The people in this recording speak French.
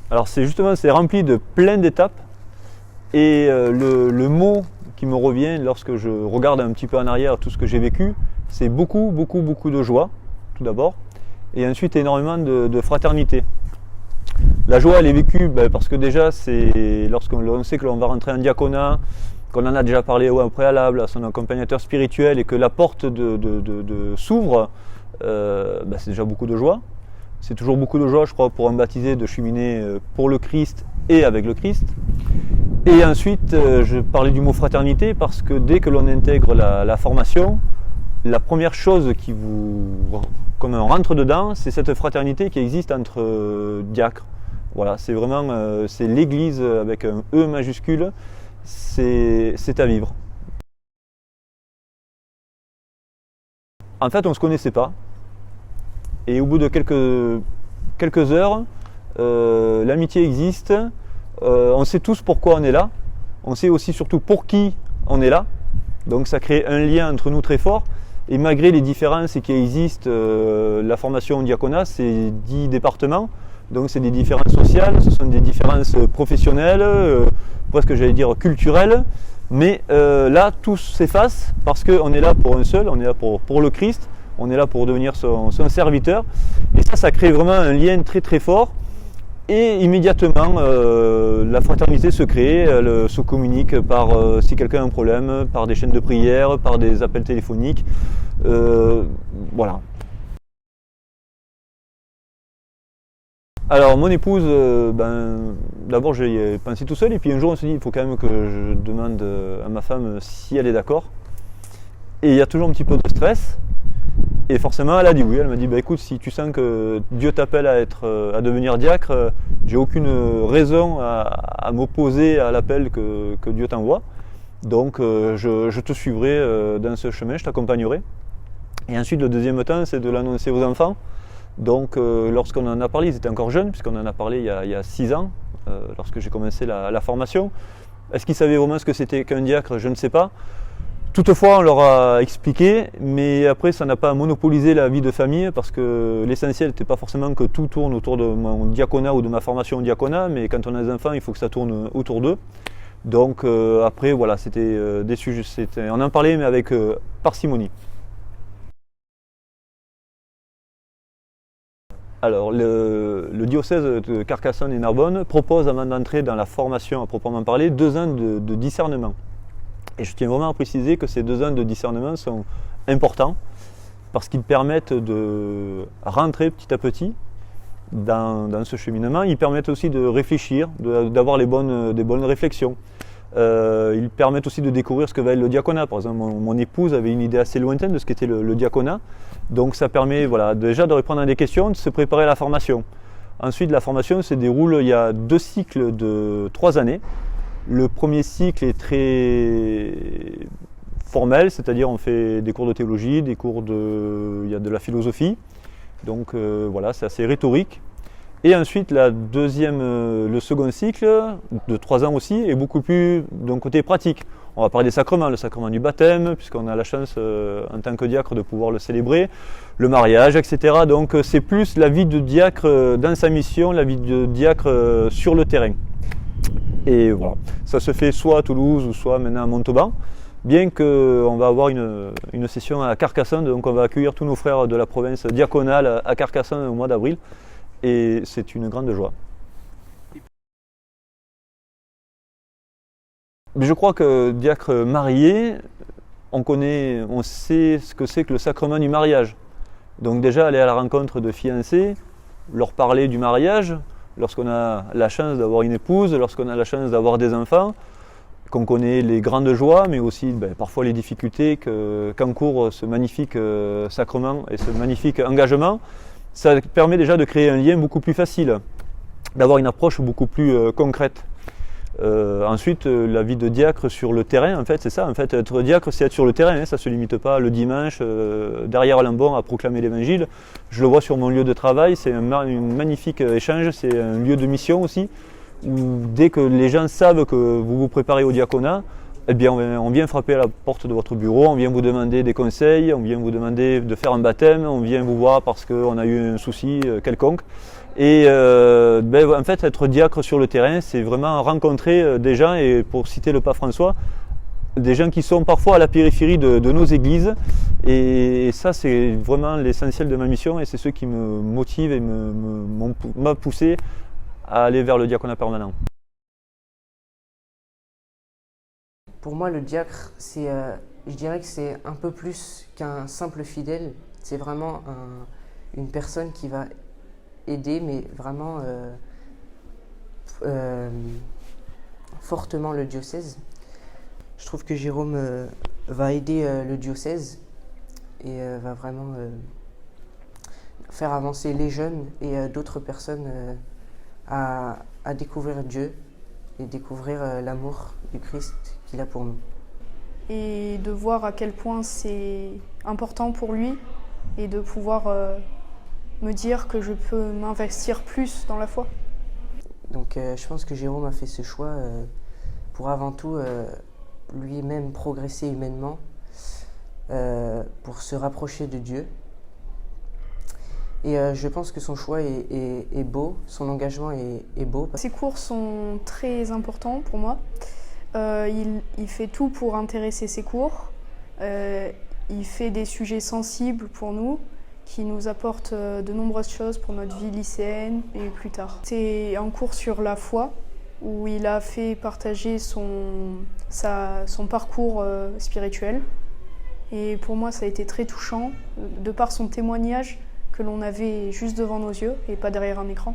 Alors c'est rempli de plein d'étapes et le mot qui me revient lorsque je regarde un petit peu en arrière tout ce que j'ai vécu, c'est beaucoup de joie tout d'abord et ensuite énormément de fraternité. La joie elle est vécue parce que déjà c'est lorsqu'on sait que l'on va rentrer en diaconat, qu'on en a déjà parlé au préalable à son accompagnateur spirituel et que la porte s'ouvre, c'est déjà beaucoup de joie. C'est toujours beaucoup de joie, je crois, pour un baptisé de cheminer pour le Christ et avec le Christ. Et ensuite, je parlais du mot fraternité parce que dès que l'on intègre la formation, la première chose comme on rentre dedans, c'est cette fraternité qui existe entre diacres. Voilà, c'est vraiment, c'est l'Église avec un E majuscule, c'est à vivre. En fait, on ne se connaissait pas. Et au bout de quelques heures, l'amitié existe, on sait tous pourquoi on est là, on sait aussi surtout pour qui on est là, donc ça crée un lien entre nous très fort, et malgré les différences qui existent, la formation au diaconat, c'est 10 départements, donc c'est des différences sociales, ce sont des différences professionnelles, presque j'allais dire culturelles, mais là tout s'efface parce qu'on est là pour un seul, on est là pour le Christ, on est là pour devenir son serviteur. Et ça crée vraiment un lien très fort. Et immédiatement, la fraternité se crée, elle se communique par, si quelqu'un a un problème, par des chaînes de prière, par des appels téléphoniques. Voilà. Alors mon épouse, d'abord j'ai pensé tout seul et puis un jour on se dit il faut quand même que je demande à ma femme si elle est d'accord. Et il y a toujours un petit peu de stress. Et forcément, elle a dit oui. Elle m'a dit écoute, si tu sens que Dieu t'appelle à devenir diacre, j'ai aucune raison à m'opposer à l'appel que Dieu t'envoie. Donc, je te suivrai dans ce chemin, je t'accompagnerai. Et ensuite, le deuxième temps, c'est de l'annoncer aux enfants. Donc, lorsqu'on en a parlé, ils étaient encore jeunes, puisqu'on en a parlé il y a 6 ans, lorsque j'ai commencé la formation. Est-ce qu'ils savaient vraiment ce que c'était qu'un diacre? Je ne sais pas. Toutefois, on leur a expliqué, mais après, ça n'a pas monopolisé la vie de famille parce que l'essentiel n'était pas forcément que tout tourne autour de mon diaconat ou de ma formation au diaconat, mais quand on a des enfants, il faut que ça tourne autour d'eux. Donc après, voilà, c'était des sujets, on en parlait, mais avec parcimonie. Alors, le diocèse de Carcassonne et Narbonne propose, avant d'entrer dans la formation à proprement parler, 2 ans de discernement. Et je tiens vraiment à préciser que ces 2 ans de discernement sont importants parce qu'ils permettent de rentrer petit à petit dans ce cheminement. Ils permettent aussi de réfléchir, d'avoir des bonnes réflexions. Ils permettent aussi de découvrir ce que va être le diaconat. Par exemple, mon épouse avait une idée assez lointaine de ce qu'était le diaconat. Donc ça permet déjà de répondre à des questions, de se préparer à la formation. Ensuite, la formation se déroule, il y a 2 cycles de 3 années. Le premier cycle est très formel, c'est-à-dire on fait des cours de théologie, il y a de la philosophie, donc voilà, c'est assez rhétorique. Et ensuite, le second cycle, de 3 ans aussi, est beaucoup plus d'un côté pratique. On va parler des sacrements, le sacrement du baptême, puisqu'on a la chance en tant que diacre de pouvoir le célébrer, le mariage, etc. Donc c'est plus la vie de diacre dans sa mission, la vie de diacre sur le terrain. Et voilà, ça se fait soit à Toulouse ou soit maintenant à Montauban, bien qu'on va avoir une session à Carcassonne, donc on va accueillir tous nos frères de la province diaconale à Carcassonne au mois d'avril, et c'est une grande joie. Mais je crois que diacre marié, on sait ce que c'est que le sacrement du mariage. Donc déjà aller à la rencontre de fiancés, leur parler du mariage, lorsqu'on a la chance d'avoir une épouse, lorsqu'on a la chance d'avoir des enfants, qu'on connaît les grandes joies, mais aussi parfois les difficultés qu'encourt ce magnifique sacrement et ce magnifique engagement, ça permet déjà de créer un lien beaucoup plus facile, d'avoir une approche beaucoup plus concrète. Ensuite, la vie de diacre sur le terrain, en fait, c'est ça. En fait, être diacre, c'est être sur le terrain. Ça ne se limite pas le dimanche derrière Lambon à proclamer l'évangile. Je le vois sur mon lieu de travail. C'est un magnifique échange. C'est un lieu de mission aussi. Où dès que les gens savent que vous vous préparez au diaconat, eh bien, on vient frapper à la porte de votre bureau. On vient vous demander des conseils. On vient vous demander de faire un baptême. On vient vous voir parce qu'on a eu un souci quelconque. Et en fait, être diacre sur le terrain, c'est vraiment rencontrer des gens, et pour citer le pape François, des gens qui sont parfois à la périphérie de nos églises. Et ça, c'est vraiment l'essentiel de ma mission, et c'est ce qui me motive et m'a poussé à aller vers le diaconat permanent. Pour moi, le diacre, je dirais que c'est un peu plus qu'un simple fidèle. C'est vraiment une personne qui va aider, mais vraiment fortement le diocèse. Je trouve que Jérôme va aider le diocèse et va vraiment faire avancer les jeunes et d'autres personnes à découvrir Dieu et découvrir l'amour du Christ qu'il a pour nous. Et de voir à quel point c'est important pour lui et de pouvoir me dire que je peux m'investir plus dans la foi. Donc je pense que Jérôme a fait ce choix pour avant tout lui-même progresser humainement, pour se rapprocher de Dieu. Et je pense que son choix est beau, son engagement est beau. Ses cours sont très importants pour moi. Il fait tout pour intéresser ses cours. Il fait des sujets sensibles pour nous, qui nous apportent de nombreuses choses pour notre vie lycéenne et plus tard. C'est un cours sur la foi, où il a fait partager son parcours spirituel. Et pour moi, ça a été très touchant, de par son témoignage que l'on avait juste devant nos yeux et pas derrière un écran.